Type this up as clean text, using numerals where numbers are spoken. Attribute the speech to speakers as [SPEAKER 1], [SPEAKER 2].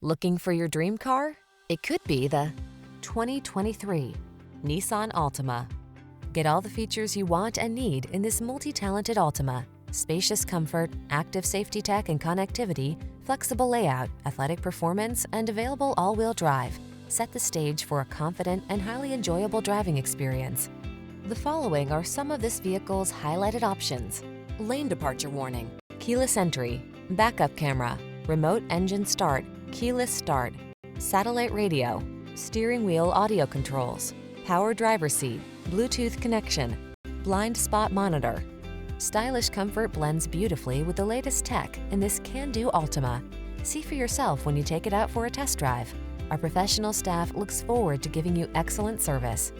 [SPEAKER 1] Looking for your dream car? It could be the 2023 Nissan Altima. Get all the features you want and need in this multi-talented Altima. Spacious comfort, active safety tech and connectivity, flexible layout, athletic performance, and available all-wheel drive set the stage for a confident and highly enjoyable driving experience. The following are some of this vehicle's highlighted options: lane departure warning, keyless entry, backup camera, remote engine start, keyless start, satellite radio, steering wheel audio controls, power driver seat, Bluetooth connection, blind spot monitor. Stylish comfort blends beautifully with the latest tech in this can-do Altima. See for yourself when you take it out for a test drive. Our professional staff looks forward to giving you excellent service.